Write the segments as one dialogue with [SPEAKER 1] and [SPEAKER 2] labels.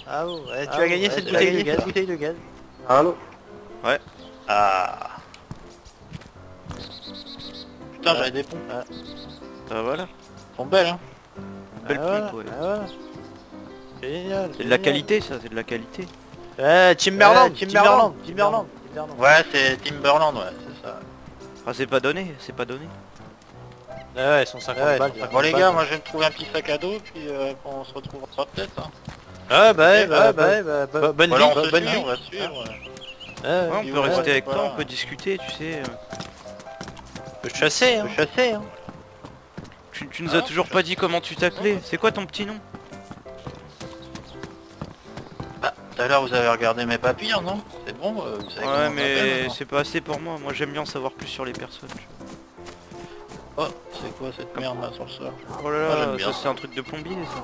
[SPEAKER 1] Ah bon, tu as gagné cette bouteille de gaz.
[SPEAKER 2] Allô?
[SPEAKER 3] Ouais.
[SPEAKER 4] Ah. Putain, j'avais des pompes.
[SPEAKER 3] Bah voilà.
[SPEAKER 4] Elles sont belles, hein.
[SPEAKER 3] Belle
[SPEAKER 1] voilà,
[SPEAKER 3] pompe, ouais.
[SPEAKER 1] voilà. Génial.
[SPEAKER 3] C'est de la qualité ça, c'est de la qualité.
[SPEAKER 1] Timberland.
[SPEAKER 4] Ouais, c'est Timberland, ouais, c'est ça.
[SPEAKER 3] Ah c'est pas donné, c'est pas donné.
[SPEAKER 1] Ouais, 150 balles.
[SPEAKER 4] Bon les gars, moi je vais me trouver un petit sac à dos, puis on se retrouvera peut-être. Hein.
[SPEAKER 1] Bonne
[SPEAKER 4] Voilà, on
[SPEAKER 1] vie,
[SPEAKER 4] se
[SPEAKER 1] bonne
[SPEAKER 4] suit,
[SPEAKER 1] vie.
[SPEAKER 4] on va suivre.
[SPEAKER 3] Ouais, on
[SPEAKER 4] puis
[SPEAKER 3] peut
[SPEAKER 4] ouais,
[SPEAKER 3] rester
[SPEAKER 4] ouais,
[SPEAKER 3] avec
[SPEAKER 4] voilà.
[SPEAKER 3] toi, on peut discuter, tu sais.
[SPEAKER 1] Peut chasser, hein.
[SPEAKER 3] Tu nous as toujours pas dit comment tu t'appelais. C'est quoi ton petit nom?
[SPEAKER 4] Bah, tout à l'heure vous avez regardé mes papiers, non? C'est bon, vous savez comment
[SPEAKER 3] Ouais
[SPEAKER 4] on m'appelle,
[SPEAKER 3] mais
[SPEAKER 4] maintenant.
[SPEAKER 3] c'est pas assez pour moi, moi j'aime bien en savoir plus sur les personnes.
[SPEAKER 4] Oh, c'est quoi cette merde là sur le sol?
[SPEAKER 3] Oh là
[SPEAKER 4] Moi,
[SPEAKER 3] là,
[SPEAKER 4] j'aime bien
[SPEAKER 3] ça
[SPEAKER 4] ça.
[SPEAKER 3] c'est un truc de plombier ça.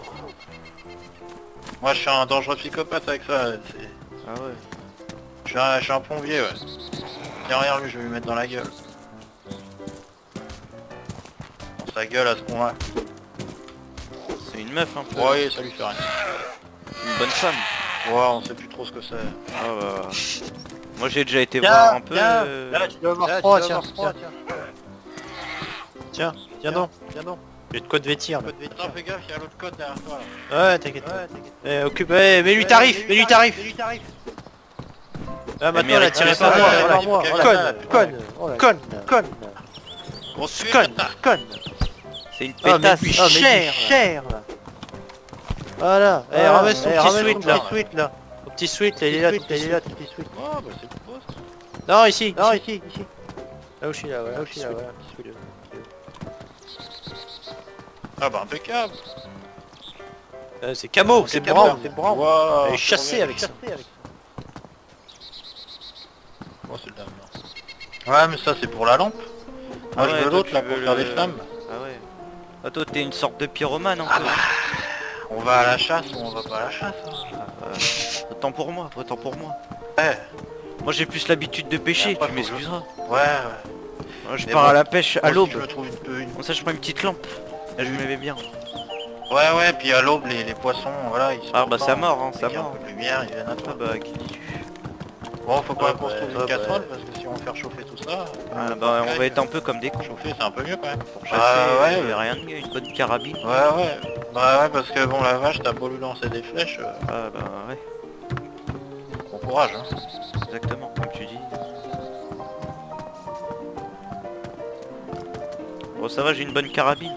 [SPEAKER 4] Moi je suis un dangereux psychopathe avec ça,
[SPEAKER 3] Ah ouais.
[SPEAKER 4] je suis un plombier, ouais. Derrière lui, je vais lui mettre dans la gueule. Dans sa gueule à ce point-là.
[SPEAKER 3] C'est une meuf un peu.
[SPEAKER 4] Ouais, ça lui fait rien.
[SPEAKER 3] Une bonne femme.
[SPEAKER 4] Ouais, on sait plus trop ce que c'est.
[SPEAKER 3] Ah bah. Moi j'ai déjà été voir un peu.
[SPEAKER 1] Là, tu dois avoir froid, tiens. Tiens, viens donc. J'ai de quoi te vêtir là.
[SPEAKER 4] Attends, fais gaffe, il y a l'autre code derrière toi là.
[SPEAKER 1] Ouais, t'inquiète. Occupe, mets-lui tarif. Ah, maintenant,
[SPEAKER 3] mérite
[SPEAKER 1] elle a tiré
[SPEAKER 3] que
[SPEAKER 1] sur
[SPEAKER 3] ça,
[SPEAKER 1] moi.
[SPEAKER 4] voilà,
[SPEAKER 1] Voilà.
[SPEAKER 4] il faut qu'elle
[SPEAKER 1] Conne.
[SPEAKER 4] Grosse
[SPEAKER 1] Conne.
[SPEAKER 3] C'est une
[SPEAKER 1] Ah, mais
[SPEAKER 3] pétasse.
[SPEAKER 1] puis cher là. Voilà. Ramasse ton petit sweat là. Ton petit sweat, il est là, ton petit sweat.
[SPEAKER 4] Oh, bah c'est beau ça.
[SPEAKER 1] Non, ici. Là où je suis là, voilà.
[SPEAKER 4] Ah bah impeccable.
[SPEAKER 1] C'est camo, c'est blanc.
[SPEAKER 4] Wow,
[SPEAKER 1] Elle est chassée avec ça.
[SPEAKER 4] Oh, c'est de la merde. Ouais, mais ça c'est pour la lampe. Moi
[SPEAKER 3] Ouais,
[SPEAKER 4] je veux
[SPEAKER 3] toi,
[SPEAKER 4] l'autre
[SPEAKER 3] tu
[SPEAKER 4] là
[SPEAKER 3] veux
[SPEAKER 4] pour faire
[SPEAKER 3] le-
[SPEAKER 4] des flammes.
[SPEAKER 3] Ah ouais. Ah toi t'es une sorte de pyromane en fait.
[SPEAKER 4] On va à la chasse ou on va pas à la chasse, hein.
[SPEAKER 3] Autant pour moi.
[SPEAKER 4] Ouais,
[SPEAKER 3] Moi j'ai plus l'habitude de pêcher,
[SPEAKER 4] Et après,
[SPEAKER 3] tu
[SPEAKER 4] faut
[SPEAKER 3] m'excuseras.
[SPEAKER 4] ouais.
[SPEAKER 3] Moi je
[SPEAKER 4] Mais
[SPEAKER 3] pars
[SPEAKER 4] bon,
[SPEAKER 3] à la pêche à
[SPEAKER 4] Moi aussi,
[SPEAKER 3] l'aube.
[SPEAKER 4] je me trouve une...
[SPEAKER 3] Comme ça je prends une petite lampe. Là je m'aimais bien.
[SPEAKER 4] Ouais, puis à l'aube les poissons, voilà, ils sont
[SPEAKER 3] Ah bah
[SPEAKER 4] contents.
[SPEAKER 3] ça mort, hein,
[SPEAKER 4] Dès
[SPEAKER 3] ça
[SPEAKER 4] qu'il y a
[SPEAKER 3] mort.
[SPEAKER 4] un peu de lumière, ils viennent à
[SPEAKER 3] Ah
[SPEAKER 4] toi.
[SPEAKER 3] bah qui dis-tu?
[SPEAKER 4] Bon, faut pas qu'on se trouve
[SPEAKER 1] bah,
[SPEAKER 4] une casserole parce que si on veut faire chauffer tout ça...
[SPEAKER 3] Ah bah on va être un peu comme des cons.
[SPEAKER 4] Chauffer c'est un peu mieux quand même.
[SPEAKER 3] Pour chasser,
[SPEAKER 4] ouais,
[SPEAKER 3] y a rien de mieux, une bonne carabine.
[SPEAKER 4] Ouais. Bah ouais, parce que bon, la vache, t'as beau lui lancer des flèches,
[SPEAKER 3] Ah bah ouais,
[SPEAKER 4] bon courage, hein.
[SPEAKER 3] exactement, comme tu dis. Bon ça va, j'ai une bonne carabine.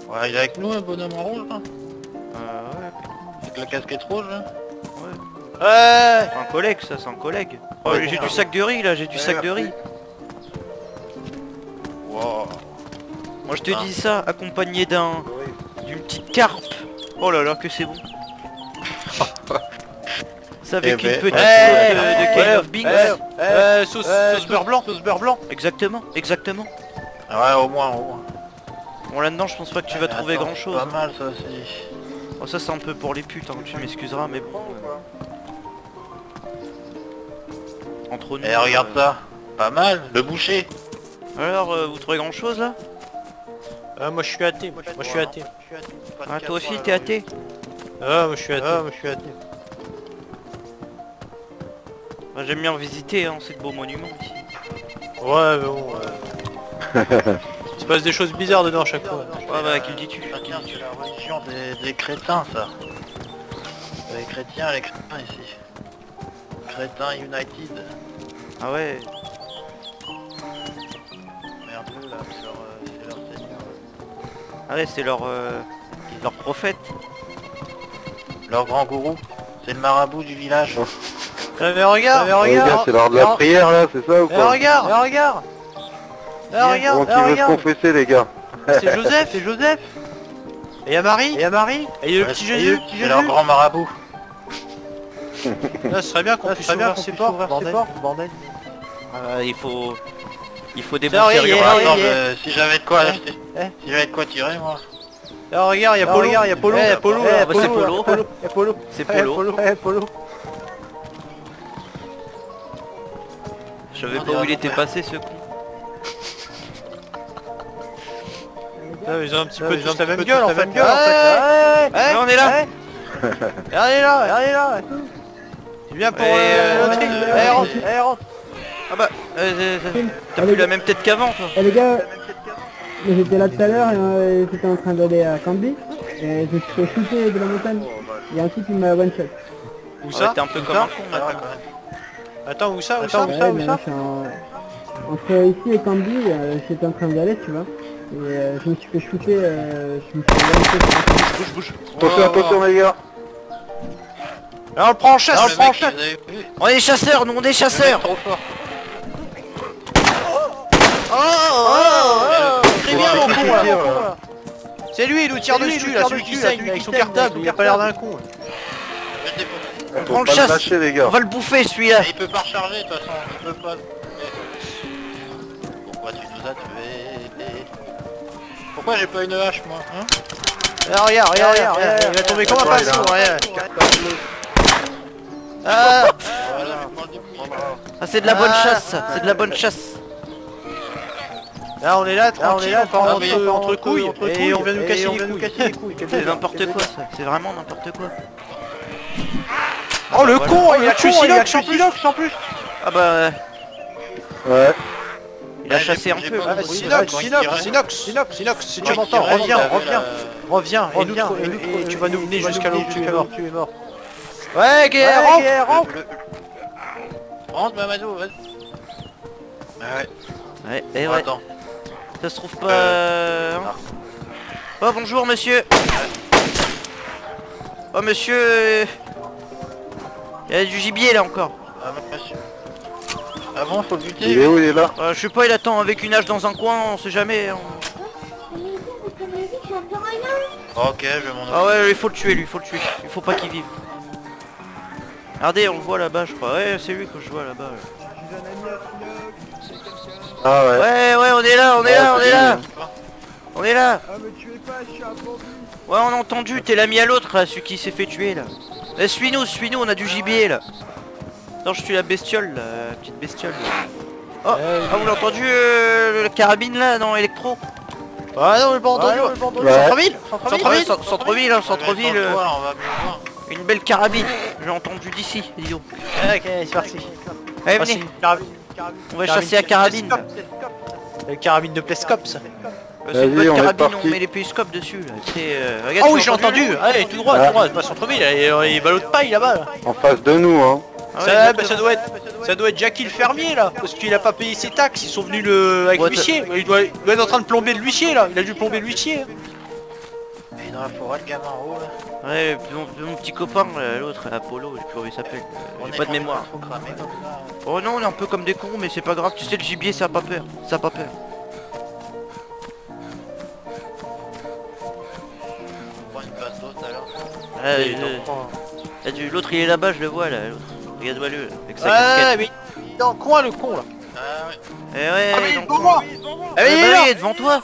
[SPEAKER 4] Ouais, il est avec nous, un bonhomme en rouge, là,
[SPEAKER 3] Ouais,
[SPEAKER 4] avec la casquette rouge, là.
[SPEAKER 3] ouais.
[SPEAKER 1] Ouais.
[SPEAKER 3] C'est un collègue ça, c'est un collègue. Oh,
[SPEAKER 4] Ouais,
[SPEAKER 3] j'ai
[SPEAKER 4] bon,
[SPEAKER 3] du sac de riz là, j'ai du
[SPEAKER 4] Ouais,
[SPEAKER 3] sac de
[SPEAKER 4] merci.
[SPEAKER 3] riz.
[SPEAKER 4] Wow.
[SPEAKER 3] Moi je te
[SPEAKER 4] Ah.
[SPEAKER 3] dis ça, accompagné d'une petite carpe. Oh là là que c'est bon. Ça avec
[SPEAKER 4] Eh
[SPEAKER 3] une
[SPEAKER 4] ben,
[SPEAKER 3] petite
[SPEAKER 4] ouais,
[SPEAKER 3] sauce de King of Beans.
[SPEAKER 1] Sauce beurre blanc.
[SPEAKER 3] Exactement.
[SPEAKER 4] Ouais, au moins.
[SPEAKER 3] Bon là-dedans je pense pas que tu vas trouver
[SPEAKER 4] Attends,
[SPEAKER 3] grand chose.
[SPEAKER 4] Pas mal, ça, c'est...
[SPEAKER 3] Oh ça c'est un peu pour les putes, hein, tu m'excuseras mais bon. Entre nous.
[SPEAKER 4] Eh, regarde ça. Pas mal, le boucher.
[SPEAKER 3] Alors vous trouvez grand chose là?
[SPEAKER 1] Moi je suis athée.
[SPEAKER 3] Ah toi aussi t'es athée?
[SPEAKER 1] Moi je suis athée.
[SPEAKER 3] Bah, j'aime bien visiter hein, ces beaux monuments ici.
[SPEAKER 1] Ouais, mais bon. Il se passe des choses bizarres dedans à chaque fois.
[SPEAKER 3] Ouais bah qui le dis-tu?
[SPEAKER 4] Ah tiens, c'est la religion des crétins, ça. Les chrétiens, les crétins ici. Crétins United.
[SPEAKER 3] Ah ouais.
[SPEAKER 4] Merde, là, c'est leur seigneur.
[SPEAKER 3] Ah ouais c'est leur prophète.
[SPEAKER 4] Leur grand gourou. C'est le marabout du village.
[SPEAKER 1] Mais regarde,
[SPEAKER 2] Les gars, c'est l'heure de la prière là, c'est ça ou quoi?
[SPEAKER 1] regarde.
[SPEAKER 2] Bon, qui veut se confesser les gars?
[SPEAKER 1] C'est Joseph. Et y'a Marie. Et il y a le petit Jésus.
[SPEAKER 4] C'est leur grand marabout.
[SPEAKER 1] Là, ce serait bien qu'on puisse ouvrir ces portes, bordel.
[SPEAKER 3] Il faut des
[SPEAKER 1] Tiens,
[SPEAKER 3] bons
[SPEAKER 1] regarde,
[SPEAKER 3] sérieux.
[SPEAKER 4] Par
[SPEAKER 1] yeah,
[SPEAKER 4] exemple,
[SPEAKER 1] yeah.
[SPEAKER 4] si j'avais de quoi
[SPEAKER 1] Eh,
[SPEAKER 4] acheter,
[SPEAKER 1] eh.
[SPEAKER 4] si j'avais de quoi tirer, moi.
[SPEAKER 1] Là, regarde, y'a Polo. Polo.
[SPEAKER 3] Ah, bah, c'est Polo. C'est Polo.
[SPEAKER 1] Polo.
[SPEAKER 3] Je savais pas où il était passé ce con.
[SPEAKER 1] Ils ont un petit peu tous la même gueule en fait. Ouais,
[SPEAKER 3] on est là.
[SPEAKER 1] Regardez là. Tu viens pour l'autre île. Allez, rentre.
[SPEAKER 3] Ah bah, t'as plus la même tête qu'avant toi.
[SPEAKER 5] Eh les gars, j'étais là tout à l'heure et j'étais en train d'aller à Camby et je me suis fait shooter de la montagne. Il y a un type qui m'a one shot.
[SPEAKER 1] Où ça?
[SPEAKER 3] T'es un peu comme un con là.
[SPEAKER 1] Attends, où ça?
[SPEAKER 5] Ouais, mais là, je suis entre ici et Camby, j'étais en train d'y aller, tu vois. Et je me suis fait shooter, je me suis fait one shot.
[SPEAKER 3] Bouge.
[SPEAKER 2] Attention les gars.
[SPEAKER 1] Là on le prend en chasse,
[SPEAKER 3] On est des chasseurs, nous on est chasseurs.
[SPEAKER 4] Trop fort.
[SPEAKER 1] Très bien mon con là. C'est lui, il nous tire dessus là, celui qui saigne avec son cartable, il a pas l'air d'un con.
[SPEAKER 3] On prend le chasse.
[SPEAKER 2] Lâcher, les
[SPEAKER 3] On
[SPEAKER 2] gars.
[SPEAKER 3] va le bouffer celui-là.
[SPEAKER 4] Il peut pas recharger de toute façon, il peut pas. Pourquoi tu nous as tués? Pourquoi j'ai pas une hache moi hein?
[SPEAKER 1] Regarde, il va tomber comme un pinceau, regarde. Ah,
[SPEAKER 4] Voilà, prends le début.
[SPEAKER 3] Ah c'est de la bonne chasse ça, c'est de la bonne chasse.
[SPEAKER 1] là on est là, tranquille, encore
[SPEAKER 4] tranquille,
[SPEAKER 1] entre couilles, et on vient nous casser les couilles.
[SPEAKER 3] C'est n'importe quoi ça, c'est vraiment n'importe quoi.
[SPEAKER 1] Oh le con, il a tué Silox en plus.
[SPEAKER 3] Ah bah,
[SPEAKER 2] Ouais.
[SPEAKER 3] il a chassé un peu.
[SPEAKER 1] Sinox, si tu m'entends, reviens, et tu vas nous mener jusqu'à là où tu es mort. Ouais, Guerre, rentre.
[SPEAKER 4] Rentre Mamadou, vas-y.
[SPEAKER 3] Ouais, et
[SPEAKER 4] Bon,
[SPEAKER 3] ouais,
[SPEAKER 4] attends.
[SPEAKER 3] ça se trouve pas... hein. Oh bonjour monsieur. Oh monsieur... Il y a du gibier là encore.
[SPEAKER 4] Ah, monsieur. Ah bon, faut le
[SPEAKER 2] Il
[SPEAKER 4] buter.
[SPEAKER 2] est où? Il est là.
[SPEAKER 3] Je sais pas, il attend avec une hache dans un coin, on sait jamais.
[SPEAKER 4] Ok, je vais m'en occuper.
[SPEAKER 3] Ah ouais, il faut le tuer lui, il faut pas qu'il vive. Regardez, on le voit là-bas je crois, ouais c'est lui que je vois là-bas.
[SPEAKER 2] Ah ouais.
[SPEAKER 3] Ouais, on est là, on est là.
[SPEAKER 5] Ah mais tu es pas, je suis un bandit.
[SPEAKER 3] Ouais on a entendu, t'es l'ami à l'autre là, celui qui s'est fait tuer là. Eh, suis-nous, on a du gibier là. Non, je suis la bestiole, la petite bestiole. Oh, vous l'avez entendu la carabine là dans Electro?
[SPEAKER 1] Ah non, le bandeau,
[SPEAKER 2] Ouais.
[SPEAKER 3] Centre-ville, centre-ville,
[SPEAKER 4] On va mieux voir.
[SPEAKER 3] une belle carabine. J'ai entendu d'ici, dis donc.
[SPEAKER 1] Ok, c'est parti.
[SPEAKER 3] Allez, venez, on va chasser à carabine.
[SPEAKER 1] La carabine de Plescope ça.
[SPEAKER 3] C'est une
[SPEAKER 2] Vas-y,
[SPEAKER 3] bonne
[SPEAKER 2] on est
[SPEAKER 3] carabine,
[SPEAKER 2] parti.
[SPEAKER 3] on met les périscopes dessus là. Regarde,
[SPEAKER 1] Ah oui,
[SPEAKER 3] tu
[SPEAKER 1] j'ai
[SPEAKER 3] l'as
[SPEAKER 1] entendu. Allez, tout droit, pas centre-ville, il ballots de paille là-bas.
[SPEAKER 2] En face de nous, hein.
[SPEAKER 3] Ah ouais,
[SPEAKER 1] Ça doit être Jackie le fermier là, parce qu'il a pas payé ses taxes, ils sont venus avec
[SPEAKER 3] Ouais,
[SPEAKER 1] l'huissier. Il doit être en train de plomber l'huissier là, il a dû plomber l'huissier.
[SPEAKER 4] Il est dans la forêt, le gamin en haut là.
[SPEAKER 3] Ouais, mon petit copain, l'autre, Apollo, je sais plus comment il s'appelle. J'ai pas de mémoire.
[SPEAKER 4] Trop cramé comme ça.
[SPEAKER 3] Oh non, on est un peu comme des cons, mais c'est pas grave, tu sais, le gibier ça a pas peur.
[SPEAKER 4] On prend une passe d'eau tout à l'heure.
[SPEAKER 3] L'autre il est là-bas, je le vois là, l'autre. Regarde-moi le, avec sa
[SPEAKER 1] Ouais,
[SPEAKER 3] casquette.
[SPEAKER 1] mais il est dans le coin le con là.
[SPEAKER 4] Ah ouais.
[SPEAKER 3] Eh ouais,
[SPEAKER 1] Ah mais
[SPEAKER 3] donc,
[SPEAKER 1] devant moi.
[SPEAKER 3] eh bah oui, il est devant toi.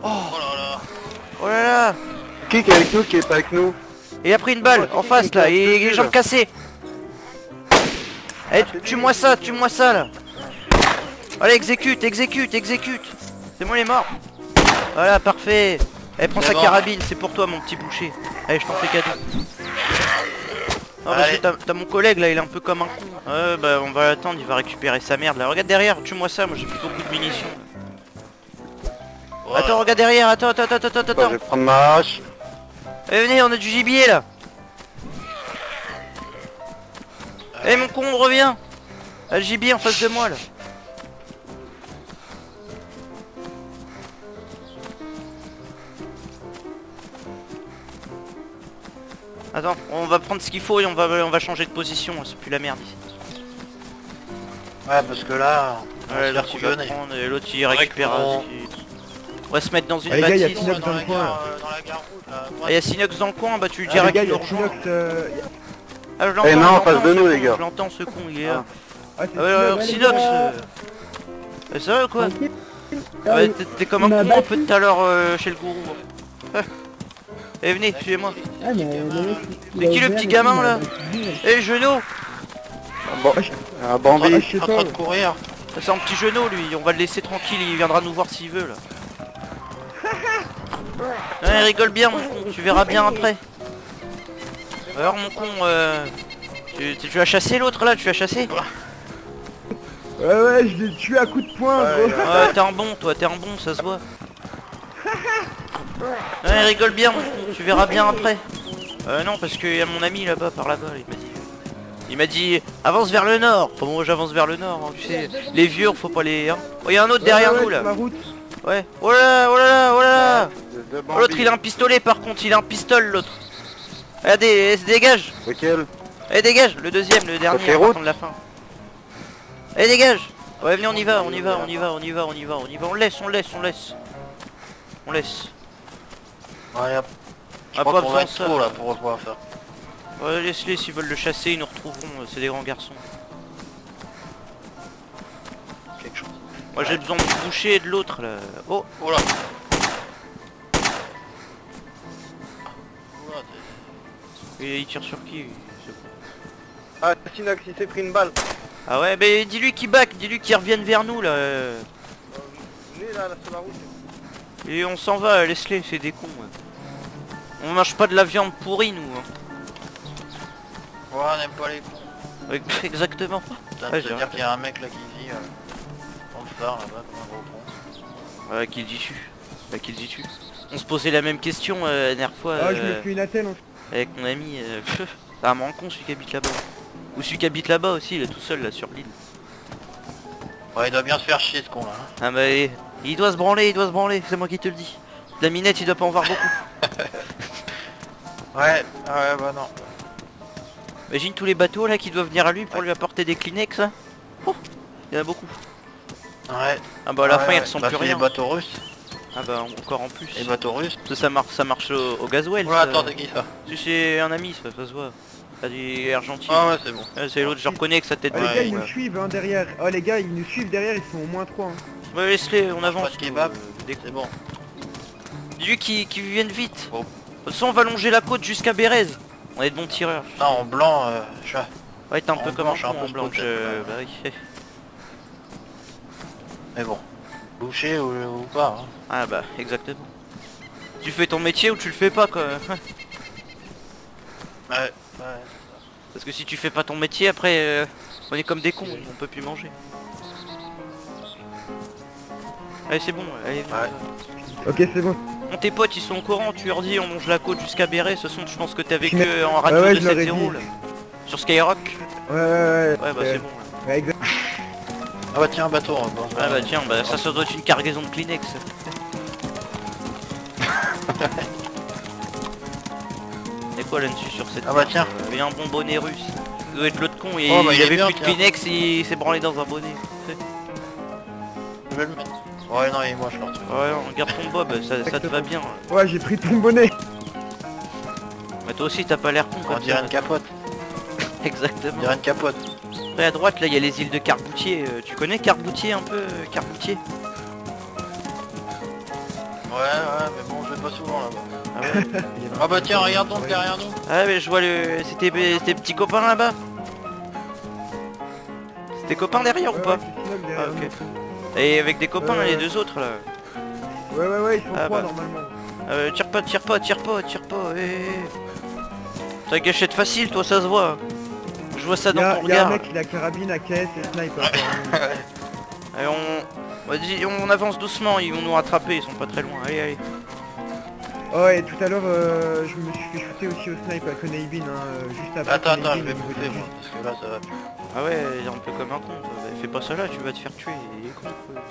[SPEAKER 4] Oh là là.
[SPEAKER 3] Oh là là.
[SPEAKER 2] Qui est avec nous, qui est pas avec nous?
[SPEAKER 3] Il a pris une balle en face là, il est les jambes cassées. Eh, tue-moi ça là. Allez, exécute. C'est bon, il est mort. Voilà, parfait. Eh, prends sa carabine, c'est pour toi mon petit boucher. Allez, je t'en fais cadeau. Non, parce que t'as mon collègue là, il est un peu comme un con. Ouais, bah on va l'attendre, il va récupérer sa merde là. Regarde derrière, tue-moi ça, moi j'ai plus beaucoup de munitions.
[SPEAKER 4] Voilà.
[SPEAKER 3] Attends, regarde derrière, attends.
[SPEAKER 2] Bah, je vais prendre ma hache.
[SPEAKER 3] Eh, venez, on a du gibier là. Eh mon con, reviens. Ah, le gibier en face de moi là. Attends, on va prendre ce qu'il faut et on va changer de position, c'est plus la merde ici.
[SPEAKER 4] Ouais, parce que là,
[SPEAKER 3] Ouais, l'autre il va prendre et l'autre il récupère. On va se mettre dans une
[SPEAKER 5] Allez, gars, y a
[SPEAKER 3] bâtisse.
[SPEAKER 5] Sinox dans le coin, là.
[SPEAKER 4] dans la gare rouge là.
[SPEAKER 3] Ah, y a Sinox dans le coin, bah tu lui
[SPEAKER 5] Ah,
[SPEAKER 3] diras
[SPEAKER 5] les gars,
[SPEAKER 3] qu'il
[SPEAKER 5] il y
[SPEAKER 3] nous
[SPEAKER 5] a
[SPEAKER 3] rejoint.
[SPEAKER 5] Sinox,
[SPEAKER 3] Ah, je
[SPEAKER 2] Eh non, en face de
[SPEAKER 3] ce
[SPEAKER 2] nous,
[SPEAKER 3] con,
[SPEAKER 2] les gars.
[SPEAKER 3] Je l'entends ce con, il est là.
[SPEAKER 5] Ah, c'est
[SPEAKER 3] Ah ouais, alors,
[SPEAKER 5] Sinox,
[SPEAKER 3] Sinox,
[SPEAKER 5] allez,
[SPEAKER 3] c'est vrai ou quoi?
[SPEAKER 5] tranquille.
[SPEAKER 3] Ah ouais, t'es comme un
[SPEAKER 5] il m'a
[SPEAKER 3] con un
[SPEAKER 5] battu.
[SPEAKER 3] peu tout à l'heure chez le gourou. Eh, venez, suivez-moi.
[SPEAKER 5] Ah, mais le mec, il
[SPEAKER 3] C'est
[SPEAKER 5] a
[SPEAKER 3] qui le
[SPEAKER 5] ouvert
[SPEAKER 3] petit
[SPEAKER 5] et
[SPEAKER 3] gamin,
[SPEAKER 5] tout,
[SPEAKER 3] là?
[SPEAKER 5] il a battu.
[SPEAKER 3] Eh, genou!
[SPEAKER 2] Bon, un bandit.
[SPEAKER 5] Je sais
[SPEAKER 4] En train
[SPEAKER 5] pas.
[SPEAKER 4] de courir.
[SPEAKER 3] Ça c'est un petit genou lui, on va le laisser tranquille, il viendra nous voir s'il veut là. Ouais, il rigole bien mon con, tu verras bien après. Alors mon con, tu as chassé l'autre là, tu as chassé?
[SPEAKER 5] Ouais, je l'ai tué à coups de poing, gros.
[SPEAKER 3] Ouais, t'es un bon toi, t'es un bon, ça se voit. Ouais, il rigole bien mon con, tu verras bien après. Non, parce qu'il y a mon ami là-bas, par là-bas, il m'a dit avance vers le nord. Enfin, moi j'avance vers le nord, hein, tu sais, les vieux, faut pas les... Hein. Oh, il y a un autre derrière nous là. Ouais, oh là là, oh là là, oh là là. L'autre il a un pistolet par contre, il a un pistolet l'autre. Regardez, dégage.
[SPEAKER 2] Lequel?
[SPEAKER 3] Allez dégage, le deuxième, le dernier, on va attendre la fin. Allez dégage. Ouais venez on y va, on y va, on y va, on y va, on y va, on y va, on laisse. On laisse.
[SPEAKER 4] Ouais, je
[SPEAKER 3] Ah,
[SPEAKER 4] crois
[SPEAKER 3] pas
[SPEAKER 4] qu'on
[SPEAKER 3] besoin
[SPEAKER 4] va
[SPEAKER 3] de
[SPEAKER 4] être
[SPEAKER 3] ça.
[SPEAKER 4] trop là pour pouvoir faire.
[SPEAKER 3] Ouais laisse-les, s'ils veulent le chasser, ils nous retrouveront, c'est des grands garçons.
[SPEAKER 4] Quelque chose.
[SPEAKER 3] Moi j'ai besoin de boucher et de l'autre là. Oh,
[SPEAKER 4] Oh là. Oh là,
[SPEAKER 3] et il tire sur qui lui?
[SPEAKER 2] Ah, Sinax, il s'est pris une balle.
[SPEAKER 3] Ah ouais, mais dis-lui qu'il back, dis-lui qu'il revienne vers nous là.
[SPEAKER 2] Venez là, sur la route.
[SPEAKER 3] Et on s'en va, laisse-les, c'est des cons. Ouais. On mange pas de la viande pourrie nous. Hein.
[SPEAKER 4] ouais, on n'aime pas les cons.
[SPEAKER 3] Ouais, exactement.
[SPEAKER 4] Putain,
[SPEAKER 3] Ouais,
[SPEAKER 4] ça veut dire qu'il y a un mec là qui dit on le phare là-bas comme un gros con.
[SPEAKER 3] Ouais, qu'il dit tu. Bah qu'il dit tu. On se posait la même question la dernière fois.
[SPEAKER 5] Ah, je me fais une attelle en fait.
[SPEAKER 3] Avec mon ami. C'est un marrant con celui qui habite là-bas. Ou celui qui habite là-bas aussi, il est tout seul là sur l'île.
[SPEAKER 4] Ouais, il doit bien se faire chier ce con là. Hein.
[SPEAKER 3] Ah bah il doit se branler, c'est moi qui te le dis. La minette il doit pas en voir beaucoup.
[SPEAKER 4] Ouais, bah non.
[SPEAKER 3] Imagine tous les bateaux là qui doivent venir à lui pour lui apporter des Kleenex. Hein. Oh, il y en a beaucoup.
[SPEAKER 4] Ouais.
[SPEAKER 3] Ah bah à la
[SPEAKER 4] ouais,
[SPEAKER 3] fin ils
[SPEAKER 4] ouais.
[SPEAKER 3] ressemblent
[SPEAKER 4] Bah,
[SPEAKER 3] plus
[SPEAKER 4] c'est
[SPEAKER 3] rien.
[SPEAKER 4] les bateaux russes.
[SPEAKER 3] Ah bah encore en plus.
[SPEAKER 4] Les bateaux russes.
[SPEAKER 3] Ça marche au gasoil.
[SPEAKER 4] Ouais,
[SPEAKER 3] ça.
[SPEAKER 4] attends, c'est qui ça?
[SPEAKER 3] Si c'est un ami, ça se voit. T'as du argentin.
[SPEAKER 4] Ah ouais, c'est bon.
[SPEAKER 3] C'est l'autre, je reconnais avec sa tête.
[SPEAKER 5] Oh,
[SPEAKER 3] de
[SPEAKER 5] les gars,
[SPEAKER 3] con,
[SPEAKER 5] ils
[SPEAKER 3] là.
[SPEAKER 5] nous suivent hein, derrière. Oh, les gars, ils nous suivent derrière, ils sont au moins 3. Hein.
[SPEAKER 3] Ouais, laisse-les, on avance.
[SPEAKER 4] Pas de kebab.
[SPEAKER 3] Des-
[SPEAKER 4] C'est bon.
[SPEAKER 3] Dis-lui qu'ils viennent vite.
[SPEAKER 4] Bon.
[SPEAKER 3] De toute façon, on va longer la côte jusqu'à Bérez. On est de bons tireurs.
[SPEAKER 4] Non, en blanc, je suis...
[SPEAKER 3] Ouais, t'es un peu
[SPEAKER 4] En
[SPEAKER 3] comme
[SPEAKER 4] blanc,
[SPEAKER 3] un
[SPEAKER 4] je suis un
[SPEAKER 3] con
[SPEAKER 4] peu
[SPEAKER 3] en blanc.
[SPEAKER 4] scotché,
[SPEAKER 3] Bah oui.
[SPEAKER 4] Mais bon. Boucher ou pas. Hein.
[SPEAKER 3] Ah bah, exactement. Tu fais ton métier ou tu le fais pas quoi.
[SPEAKER 4] Ouais.
[SPEAKER 3] Parce que si tu fais pas ton métier, après, on est comme des cons, on peut plus manger. Allez, c'est bon, allez.
[SPEAKER 4] Ouais.
[SPEAKER 5] Ok, c'est bon.
[SPEAKER 3] Bon, tes potes ils sont au courant, tu leur dis on longe la côte jusqu'à Bérez. De toute façon, je pense que t'es avec
[SPEAKER 5] Mais-
[SPEAKER 3] eux en radio
[SPEAKER 5] ouais,
[SPEAKER 3] de
[SPEAKER 5] je leur ai
[SPEAKER 3] 7-0
[SPEAKER 5] dit.
[SPEAKER 3] là. Sur Skyrock.
[SPEAKER 5] Ouais.
[SPEAKER 3] Ouais, bah c'est bon. Là.
[SPEAKER 5] Ouais, exact.
[SPEAKER 4] Ah bah tiens, un bateau. Bon,
[SPEAKER 3] Ah bah tiens, bah ça doit être une cargaison de Kleenex. Et quoi là-dessus sur cette
[SPEAKER 4] Ah bah tiens.
[SPEAKER 3] Il y a un bon bonnet russe. Ça doit être l'autre con, et
[SPEAKER 4] Oh, bah,
[SPEAKER 3] il
[SPEAKER 4] il est
[SPEAKER 3] avait
[SPEAKER 4] bien,
[SPEAKER 3] plus de
[SPEAKER 4] tiens.
[SPEAKER 3] Kleenex, il s'est branlé dans un bonnet.
[SPEAKER 4] Je vais le mettre. Ouais, non, et moi je le retrouve.
[SPEAKER 3] Ouais, non, garde ton bob, ça te va bien.
[SPEAKER 5] Ouais, j'ai pris ton bonnet.
[SPEAKER 3] Mais toi aussi t'as pas l'air con
[SPEAKER 4] On
[SPEAKER 3] comme
[SPEAKER 4] dirait
[SPEAKER 3] ça.
[SPEAKER 4] une capote. On
[SPEAKER 3] Exactement.
[SPEAKER 4] dirait une capote.
[SPEAKER 3] Après à droite là il y a les îles de Carboutier. Tu connais Carboutier un peu Carboutier?
[SPEAKER 4] Ouais, mais bon, je vais pas souvent là-bas.
[SPEAKER 3] Ah ouais.
[SPEAKER 4] Ah bah tiens, regarde donc derrière nous.
[SPEAKER 3] Ah mais je vois c'était petits copains là-bas. C'était copains derrière ou pas?
[SPEAKER 5] c'est Sinox
[SPEAKER 3] Ah
[SPEAKER 5] derrière
[SPEAKER 3] ok. Et avec des copains
[SPEAKER 5] Ouais.
[SPEAKER 3] les deux autres là.
[SPEAKER 5] nous. Ouais, ils sont
[SPEAKER 3] Ah,
[SPEAKER 5] 3
[SPEAKER 3] bah.
[SPEAKER 5] normalement.
[SPEAKER 3] Tire pas. T'as gâchette facile toi, ça se voit. Je vois ça dans ton
[SPEAKER 5] Y'a un
[SPEAKER 3] regard.
[SPEAKER 5] mec, il a carabine, AKS et sniper. apparemment.
[SPEAKER 3] Allez, vas-y, on avance doucement, ils vont nous rattraper, ils sont pas très loin. Allez.
[SPEAKER 5] Oh, et tout à l'heure, je me suis fait shooter aussi au snipe à Koneibin, juste après.
[SPEAKER 4] Attends,
[SPEAKER 5] Koneibin,
[SPEAKER 4] je vais
[SPEAKER 5] au niveau
[SPEAKER 4] bouffer
[SPEAKER 5] du
[SPEAKER 4] moi, parce que là ça va plus.
[SPEAKER 3] Ah ouais, il est un peu comme un con. Toi. Bah, fais pas ça là, tu vas te faire tuer. Il est con. Quoi.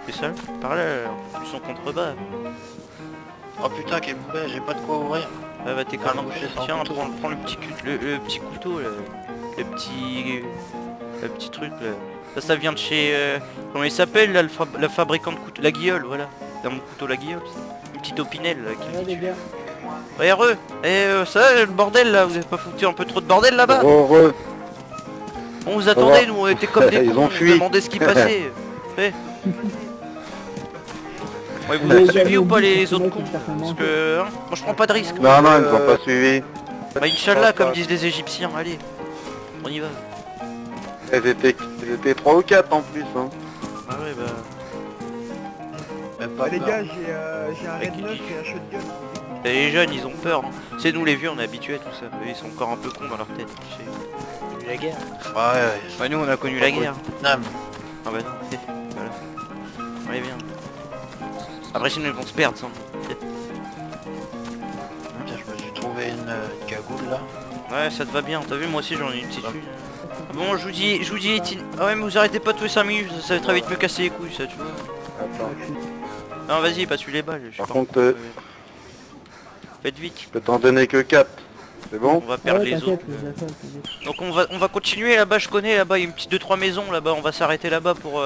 [SPEAKER 3] Fais ça, par là, ils sont contrebas.
[SPEAKER 4] Oh putain, quel boulet, j'ai pas de quoi ouvrir.
[SPEAKER 3] Ah bah t'es
[SPEAKER 4] Ah,
[SPEAKER 3] comme un
[SPEAKER 4] le boucher
[SPEAKER 3] con.
[SPEAKER 4] sans
[SPEAKER 3] Tiens,
[SPEAKER 4] couteau.
[SPEAKER 3] prends le petit couteau, là. Le petit truc là. Ça vient de chez... comment il s'appelle là, la fabricant de couteaux? La Guilleule, voilà. Dans mon couteau La Guilleule. Une petite opinelle là, qui me dit tu. Ouais, heureux. Et ça, le bordel là, vous avez pas foutu un peu trop de bordel là-bas?
[SPEAKER 2] Heureux.
[SPEAKER 3] On vous attendait, nous on était comme des
[SPEAKER 2] Ils
[SPEAKER 3] cons,
[SPEAKER 2] ont
[SPEAKER 3] on
[SPEAKER 2] fui.
[SPEAKER 3] se demandait ce qui passait. Ouais. Ouais, vous avez suivi ou pas les autres cons? Parce que hein, moi je prends pas de risque.
[SPEAKER 2] Non, ils nous ont pas suivis.
[SPEAKER 3] Bah Inch'Allah comme disent les Égyptiens, allez. On y va.
[SPEAKER 2] Elles étaient Ils étaient 3 ou 4 en plus, hein.
[SPEAKER 3] Ah ouais bah...
[SPEAKER 4] Même pas
[SPEAKER 6] Les
[SPEAKER 4] peur.
[SPEAKER 6] gars, j'ai un Red 9 et un shotgun.
[SPEAKER 3] Et les jeunes ils ont peur. Hein. C'est nous les vieux on est habitués à tout ça. Eux, ils sont encore un peu cons dans leur tête. Tu sais.
[SPEAKER 1] La guerre.
[SPEAKER 4] Ouais.
[SPEAKER 3] Bah nous on a connu la guerre.
[SPEAKER 4] Non,
[SPEAKER 3] Ah bah non, voilà. On est bien. Après sinon ils vont se perdre sans.
[SPEAKER 4] tiens, je me suis trouvé une cagoule là.
[SPEAKER 3] Ouais ça te va bien, t'as vu moi aussi j'en ai une petite une. Bon je vous dis Etienne. Ah ouais mais vous arrêtez pas tous les 5 minutes, ça va très vite me casser les couilles ça tu vois.
[SPEAKER 2] Attends.
[SPEAKER 3] Non vas-y passe-lui les balles. je sais
[SPEAKER 2] Par
[SPEAKER 3] pas
[SPEAKER 2] contre,
[SPEAKER 3] pourquoi. Faites vite,
[SPEAKER 2] je peux t'en donner que 4. C'est bon?
[SPEAKER 3] on va perdre
[SPEAKER 5] Ouais,
[SPEAKER 3] les
[SPEAKER 5] t'inquiète,
[SPEAKER 3] autres.
[SPEAKER 5] c'est déjà ça, c'est bien.
[SPEAKER 3] Donc on va continuer là-bas, je connais là-bas, il y a une petite 2-3 maisons là-bas, on va s'arrêter là-bas pour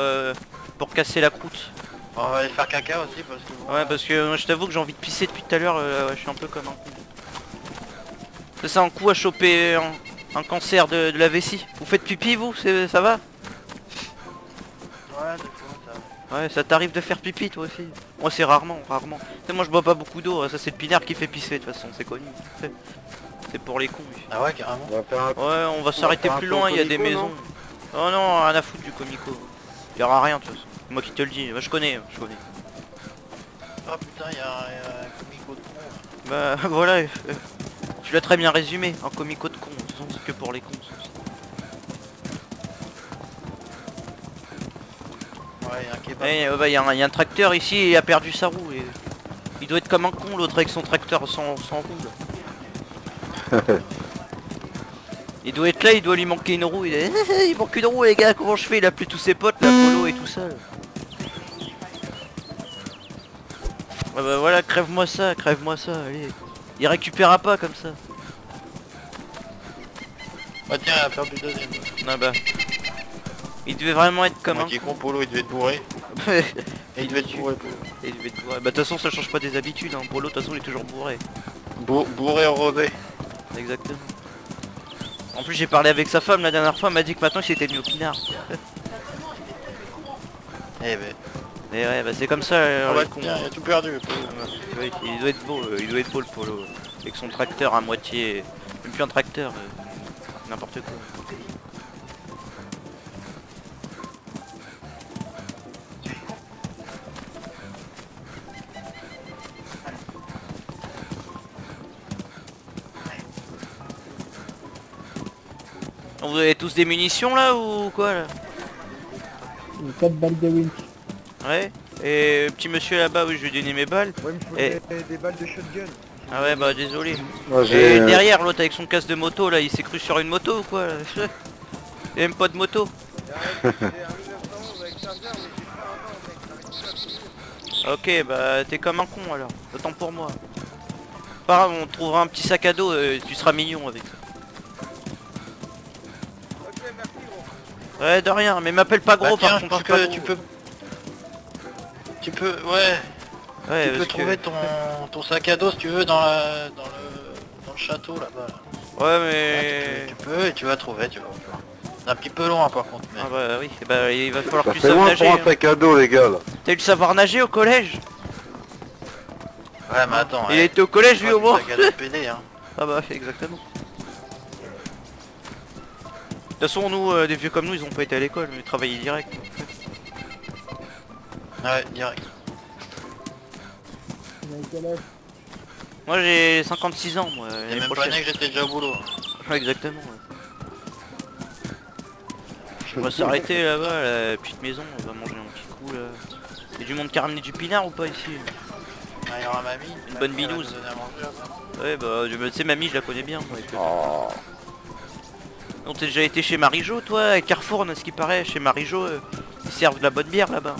[SPEAKER 3] casser la croûte.
[SPEAKER 4] On va aller faire caca aussi parce que... bon,
[SPEAKER 3] Ouais parce que je t'avoue que j'ai envie de pisser depuis tout à l'heure, ouais, je suis un peu comme un con. C'est un coup à choper un cancer de la vessie. Vous faites pipi vous, ça va?
[SPEAKER 4] Ouais, des fois ça...
[SPEAKER 3] Ouais ça t'arrive de faire pipi toi aussi? Moi c'est rarement. Tu sais, moi je bois pas beaucoup d'eau, ça c'est le pinard qui fait pisser de toute façon, c'est connu. C'est pour les cons. Lui.
[SPEAKER 4] Ah ouais, carrément.
[SPEAKER 2] On va faire un...
[SPEAKER 3] Ouais on va s'arrêter
[SPEAKER 2] faire un
[SPEAKER 3] plus
[SPEAKER 2] tour
[SPEAKER 3] loin, il y a des
[SPEAKER 2] Comico,
[SPEAKER 3] maisons. Oh non, rien à foutre du comico. Il y aura rien de toute façon. C'est moi qui te le dis, bah, je connais.
[SPEAKER 4] Ah putain, y'a un comico de con.
[SPEAKER 3] Bah voilà, tu l'as très bien résumé, un comico de con, de toute façon c'est que pour les cons.
[SPEAKER 4] Ouais, y'a un kebab.
[SPEAKER 3] Eh, bah, y a un tracteur ici et il a perdu sa roue. Et... il doit être comme un con l'autre avec son tracteur sans roue. Là. Il doit être là, il doit lui manquer une roue. Il manque une roue les gars, comment je fais? Il a plus tous ses potes, la Polo et tout ça. Là. Ah bah voilà, crève-moi ça, allez. Il récupérera pas comme ça.
[SPEAKER 4] Bah tiens, il a perdu le deuxième.
[SPEAKER 3] Ah bah. Il devait vraiment être comme
[SPEAKER 4] Moi
[SPEAKER 3] un
[SPEAKER 4] qui est con, Polo, il devait être bourré.
[SPEAKER 3] Et
[SPEAKER 4] Et il devait être bourré, Polo.
[SPEAKER 3] il devait être bourré. Bah de toute façon ça change pas des habitudes, hein. Polo de toute façon il est toujours bourré.
[SPEAKER 4] Bourré en rosé.
[SPEAKER 3] Exactement. En plus j'ai parlé avec sa femme la dernière fois, elle m'a dit que maintenant il s'était mis au pinard.
[SPEAKER 4] Eh ben...
[SPEAKER 3] Et ouais bah c'est comme ça
[SPEAKER 4] Ah ouais,
[SPEAKER 3] les cons.
[SPEAKER 4] tiens, il a tout perdu, Polo.
[SPEAKER 3] Ouais, il doit être beau, le Polo. Avec son tracteur à moitié. Même plus un tracteur, n'importe quoi. Vous avez tous des munitions là ou quoi là?
[SPEAKER 5] 4 balles de winch.
[SPEAKER 3] Ouais. Et petit monsieur là-bas, oui je lui ai donné mes balles.
[SPEAKER 6] Ouais, mais il faut des balles de shotgun.
[SPEAKER 3] Ah ouais bah désolé.
[SPEAKER 2] Moi,
[SPEAKER 3] Et
[SPEAKER 2] j'ai...
[SPEAKER 3] derrière l'autre avec son casque de moto là, il s'est cru sur une moto ou quoi là. Il a même pas de moto. Ok bah t'es comme un con alors, autant pour moi. Pas grave, on trouvera un petit sac à dos, tu seras mignon avec ça. Ouais de rien, mais m'appelle pas gros
[SPEAKER 4] Bah, tiens,
[SPEAKER 3] par
[SPEAKER 4] je
[SPEAKER 3] contre,
[SPEAKER 4] pense
[SPEAKER 3] je suis pas
[SPEAKER 4] que
[SPEAKER 3] gros.
[SPEAKER 4] tu peux... Ouais,
[SPEAKER 3] Ouais,
[SPEAKER 4] tu peux
[SPEAKER 3] parce que-
[SPEAKER 4] trouver ton sac à dos si tu veux dans le château là-bas. Là.
[SPEAKER 3] Ouais
[SPEAKER 4] Ouais,
[SPEAKER 3] mais...
[SPEAKER 4] tu peux et tu vas trouver, tu vois. C'est un petit peu loin par contre, mais...
[SPEAKER 3] Ah bah oui, bah il va falloir
[SPEAKER 2] Ça
[SPEAKER 3] que tu
[SPEAKER 2] fait
[SPEAKER 3] saches
[SPEAKER 2] loin
[SPEAKER 3] nager.
[SPEAKER 2] pour un
[SPEAKER 3] Hein.
[SPEAKER 2] sac à dos, les gars, là.
[SPEAKER 3] T'as eu le savoir nager au collège?
[SPEAKER 4] Ouais mais attends,
[SPEAKER 3] Il était au collège lui au moins.
[SPEAKER 4] sac à dos PD, hein.
[SPEAKER 3] Ah bah exactement. De toute façon nous, des vieux comme nous, ils ont pas été à l'école, mais ils travaillaient direct.
[SPEAKER 4] Ouais, direct.
[SPEAKER 5] Vous avez quel âge?
[SPEAKER 3] Moi j'ai 56 ans moi,
[SPEAKER 4] T'es
[SPEAKER 3] l'année
[SPEAKER 4] même pas
[SPEAKER 3] prochaine.
[SPEAKER 4] né que j'étais déjà au boulot.
[SPEAKER 3] Ouais, exactement. Ouais. On va s'arrêter là-bas, la petite maison, on va manger un petit coup là. Y'a du monde qui a ramené du pinard ou pas ici?
[SPEAKER 4] Ah, il y aura mamie.
[SPEAKER 3] Une bonne
[SPEAKER 4] Mamie, elle va
[SPEAKER 3] binouse.
[SPEAKER 4] nous donner à manger, après.
[SPEAKER 3] Ouais bah tu sais mamie je la connais bien. Moi,
[SPEAKER 2] Oh.
[SPEAKER 3] Donc t'as déjà été chez Marie-Jo toi, à Carrefour, à ce qui paraît, chez Marie-Jo, ils servent de la bonne bière là-bas.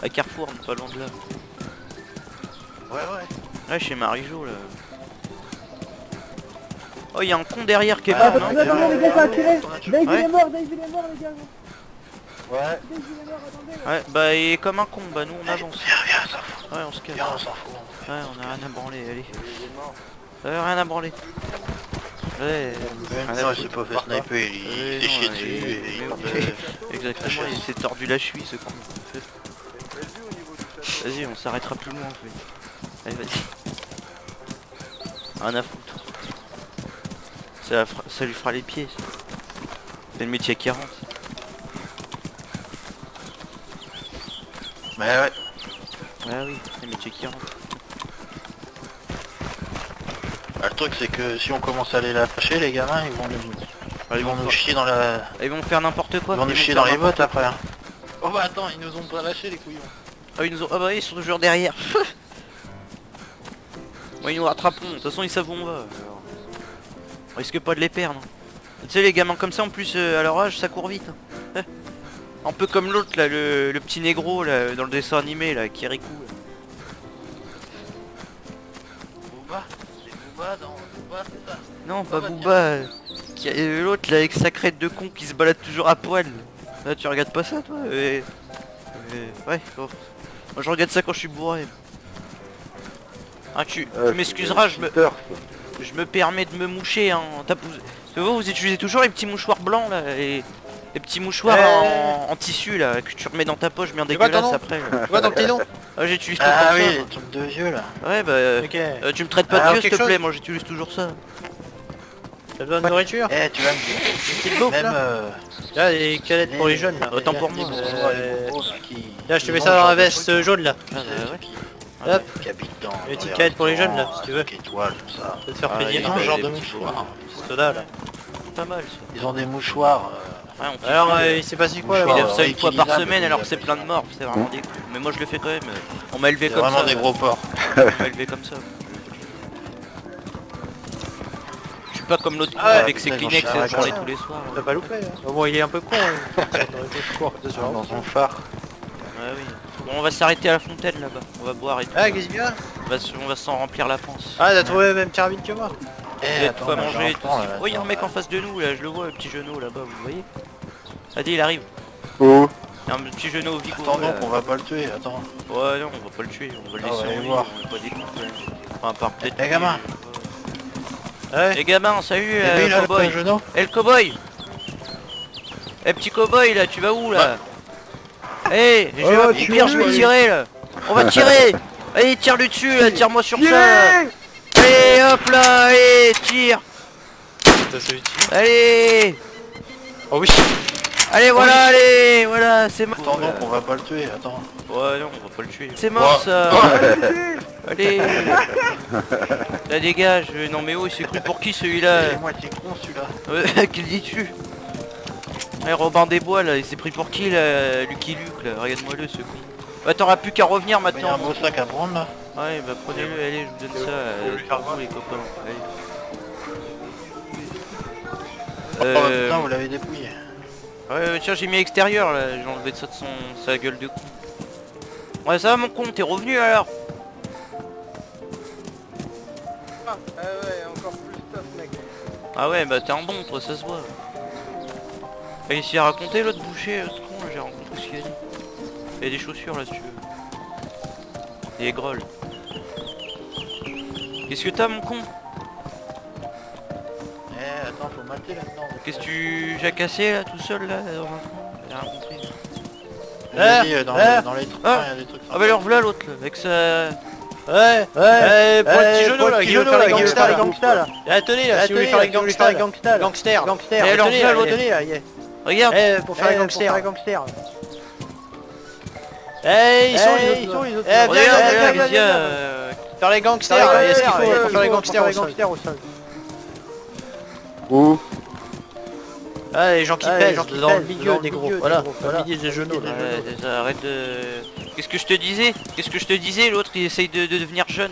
[SPEAKER 3] À Carrefour, pas loin de là.
[SPEAKER 4] Ouais.
[SPEAKER 3] Ouais chez Marie-Jo là. Oh il y a un con derrière qui est
[SPEAKER 4] Ah,
[SPEAKER 3] mort,
[SPEAKER 5] Attendez,
[SPEAKER 3] non?
[SPEAKER 5] attendez, les gars, ça a tiré.
[SPEAKER 4] on a tué.
[SPEAKER 5] Dave il
[SPEAKER 3] Ouais.
[SPEAKER 5] est mort, Dave il est mort les gars.
[SPEAKER 2] Ouais.
[SPEAKER 5] Dave il est mort, attendez.
[SPEAKER 3] Ouais bah il est comme un con, bah nous on avance.
[SPEAKER 4] Viens, on s'en fout.
[SPEAKER 3] Ouais on se casse.
[SPEAKER 4] Viens, on s'en fout.
[SPEAKER 3] Ouais on a rien à branler, allez. Rien à branler. Ouais.
[SPEAKER 4] Non, il s'est pas fait sniper, il
[SPEAKER 3] Ouais,
[SPEAKER 4] s'est
[SPEAKER 3] non,
[SPEAKER 4] chié
[SPEAKER 3] ouais,
[SPEAKER 4] dessus
[SPEAKER 3] il-
[SPEAKER 4] et il
[SPEAKER 3] il- Exactement, il s'est tordu la cheville ce con. Vas-y, on s'arrêtera plus loin en fait. Allez, vas-y. Rien à foutre. Ça lui fera les pieds. Ça. C'est le métier 40.
[SPEAKER 4] Mais ouais.
[SPEAKER 3] Ah oui, les métiers qui rentrent.
[SPEAKER 4] Bah, le truc c'est que si on commence à les lâcher, les gamins ils vont nous chier dans la...
[SPEAKER 3] Ils vont faire n'importe quoi.
[SPEAKER 4] Ils vont nous chier dans les bottes après. Hein. Oh bah attends, ils nous ont pas lâché les couillons.
[SPEAKER 3] Ah, ils nous ont... Ah bah ils sont toujours derrière. Bon, ils nous rattraperont, de toute façon ils savent où on va. Alors... On risque pas de les perdre. Tu sais les gamins comme ça en plus à leur âge ça court vite. Hein. Un peu comme l'autre là, le petit négro là dans le dessin animé là, Kirikou.
[SPEAKER 4] Booba, c'est Booba dans Booba, c'est ça.
[SPEAKER 3] Non, pas Booba. L'autre là avec sa crête de con qui se balade toujours à poil. Là tu regardes pas ça toi ouais, bon. Moi je regarde ça quand je suis bourré. Ah, tu m'excuseras, je me permets de me moucher hein. Parce que vous utilisez toujours les petits mouchoirs blancs là, les petits mouchoirs en tissu là, que tu remets dans ta poche bien dégueulasse après.
[SPEAKER 1] Tu vois dans le petit nom?
[SPEAKER 3] Ah j'utilise tout
[SPEAKER 4] Ah
[SPEAKER 3] comme
[SPEAKER 4] oui,
[SPEAKER 3] ça.
[SPEAKER 4] les trucs de vieux là.
[SPEAKER 3] Ouais bah,
[SPEAKER 1] Ok.
[SPEAKER 3] tu me traites pas de
[SPEAKER 1] Alors,
[SPEAKER 3] vieux s'il te
[SPEAKER 1] quelque
[SPEAKER 3] plaît,
[SPEAKER 1] chose
[SPEAKER 3] moi j'utilise toujours ça.
[SPEAKER 1] T'as besoin de nourriture?
[SPEAKER 4] Eh, tu vas me dire.
[SPEAKER 1] Une petite bouffe
[SPEAKER 4] Même
[SPEAKER 1] là? Là, des canettes pour les jeunes là.
[SPEAKER 3] Autant pour moi.
[SPEAKER 1] Là, je te mets ça dans la veste jaune là.
[SPEAKER 3] Ah, bah, ouais.
[SPEAKER 1] Hop.
[SPEAKER 4] Qui habitent dans
[SPEAKER 1] Une petite canette pour les jeunes là, si tu veux.
[SPEAKER 4] Étoiles, tout ça.
[SPEAKER 1] Ça te faire
[SPEAKER 4] Ah,
[SPEAKER 1] plaisir.
[SPEAKER 4] ils ont
[SPEAKER 1] Un
[SPEAKER 4] des
[SPEAKER 1] genre de
[SPEAKER 4] petits
[SPEAKER 1] mouchoir.
[SPEAKER 4] mouchoirs.
[SPEAKER 1] Soda là.
[SPEAKER 3] Pas mal ça.
[SPEAKER 4] Ils ont des mouchoirs.
[SPEAKER 3] Ouais, on
[SPEAKER 1] Alors, il s'est passé quoi
[SPEAKER 3] je
[SPEAKER 1] là?
[SPEAKER 3] lève ça une fois par
[SPEAKER 4] réutilisables,
[SPEAKER 3] semaine alors que c'est
[SPEAKER 4] réutilisables.
[SPEAKER 3] plein de morts, c'est vraiment des coups. Mais moi je le fais quand même. On m'a élevé
[SPEAKER 4] C'est
[SPEAKER 3] comme
[SPEAKER 4] vraiment
[SPEAKER 3] ça.
[SPEAKER 4] des gros porcs.
[SPEAKER 3] On m'a élevé comme ça. Je suis pas comme l'autre
[SPEAKER 1] Ah ouais,
[SPEAKER 3] avec ses
[SPEAKER 4] putain, ils vont
[SPEAKER 3] Kleenex et
[SPEAKER 4] chier
[SPEAKER 3] se branler
[SPEAKER 1] avec
[SPEAKER 3] tous les soirs.
[SPEAKER 1] T'as pas loupé hein. Bon, il est un peu con hein.
[SPEAKER 4] Dans son phare.
[SPEAKER 3] Ouais, oui. Bon, on va s'arrêter à la fontaine là-bas. On va boire et tout.
[SPEAKER 1] Ah, qu'est-ce qu'il y a?
[SPEAKER 3] On va s'en remplir la panse.
[SPEAKER 1] Ah, t'as trouvé la même carabine que moi?
[SPEAKER 3] Vous êtes quoi manger et tout. Oh, il y a un mec en face de nous là, je le vois, le petit genou là-bas, vous le voyez? Allez, il arrive.
[SPEAKER 2] Où?
[SPEAKER 3] Il y a un petit genou vigoureux.
[SPEAKER 4] Attends,
[SPEAKER 3] là.
[SPEAKER 4] donc on va pas le tuer, attends.
[SPEAKER 3] Ouais, non, on va pas le tuer, on va le
[SPEAKER 4] Ah,
[SPEAKER 3] laisser
[SPEAKER 4] on va
[SPEAKER 3] en
[SPEAKER 4] aller
[SPEAKER 3] vie,
[SPEAKER 4] voir.
[SPEAKER 3] on est pas des cons quand même. Enfin, à part peut-être.
[SPEAKER 4] Eh, gamin.
[SPEAKER 1] Ouais.
[SPEAKER 3] Les gamins, salut,
[SPEAKER 4] Et lui là, le
[SPEAKER 3] cowboy.
[SPEAKER 4] genou.
[SPEAKER 3] Eh, le cowboy. Eh, petit cowboy là, tu vas où là? Eh, je vais
[SPEAKER 6] Oh,
[SPEAKER 3] au pire, je vais tirer là. On va tirer. Allez, tire-lui dessus là, tire-moi sur ça. Là. Allez, hop là, allez, tire.
[SPEAKER 1] Ça c'est utile.
[SPEAKER 3] Allez.
[SPEAKER 1] Oh oui.
[SPEAKER 3] Allez, voilà, allez, voilà, c'est mort.
[SPEAKER 4] Attends, donc on va pas le tuer, attends.
[SPEAKER 3] Ouais, non, on va pas le tuer. C'est mort ça. Allez. Là, dégage. Non, mais oh, il s'est cru pour qui celui-là?
[SPEAKER 4] Il est moitié con celui-là.
[SPEAKER 3] Ouais, qu'il dis-tu? Ouais, Robin des Bois là, il s'est pris pour qui là? Lucky Luke là, regarde-moi le ce con. Bah t'auras plus qu'à revenir
[SPEAKER 4] Il y a un
[SPEAKER 3] maintenant.
[SPEAKER 4] beau sac à prendre là.
[SPEAKER 3] Ouais bah prenez-le, allez, je vous donne ça. Vous les copains. Allez.
[SPEAKER 4] Oh putain, vous l'avez dépouillé.
[SPEAKER 3] Ouais, tiens, j'ai mis à l'extérieur là, j'ai enlevé ça de sa gueule de con. Ouais, ça va mon con, t'es revenu alors?
[SPEAKER 6] Ah ouais, encore plus tough mec.
[SPEAKER 3] Ah ouais, bah t'es un bon, toi, ça se voit. T'as réussi à raconter l'autre boucher, l'autre con, là, j'ai rencontré ce qu'il a dit. Il y a des chaussures là si tu veux. Des grolles. Qu'est-ce que t'as mon con?
[SPEAKER 4] Eh, attends, faut mater là-dedans.
[SPEAKER 3] Qu'est-ce que tu jacassé là tout seul là dans un coin? J'ai rien compris.
[SPEAKER 4] Je l'ai dit, dans les trucs,
[SPEAKER 3] Ah.
[SPEAKER 4] il y a des trucs.
[SPEAKER 3] Ah bah leur voilà l'autre là, avec sa...
[SPEAKER 1] Ouais, ouais, pour le petit genou là, qui veut faire les gangsters là. Tenez là, si vous voulez faire les gangsters, gangsters.
[SPEAKER 3] Eh, alors,
[SPEAKER 1] Tenez
[SPEAKER 3] voilà,
[SPEAKER 1] là,
[SPEAKER 3] l'autre.
[SPEAKER 1] tenez là.
[SPEAKER 3] Regarde.
[SPEAKER 1] Pour faire les gangsters. Eh, ils sont les autres. Eh, viens, faire les gangsters, il y a ce qu'il faut pour faire les gangsters au sol.
[SPEAKER 2] Où?
[SPEAKER 1] Ah, les gens qui pèsent, dans le milieu des gros, voilà, dans le milieu des genoux.
[SPEAKER 3] Ouais, ça, arrête de... Qu'est-ce que je te disais? L'autre il essaye de devenir jeune.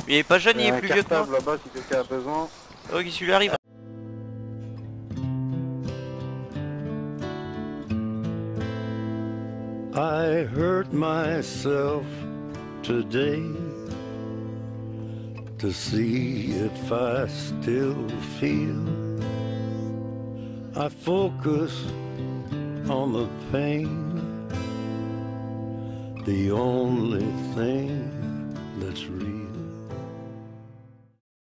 [SPEAKER 3] Il est pas jeune, il est plus vieux que moi.
[SPEAKER 2] Là-bas si quelqu'un a besoin.
[SPEAKER 3] Oh, qu'est-ce qui lui arrive?
[SPEAKER 7] I hurt myself today to see if I still feel. I focus on the pain, the only thing that's real.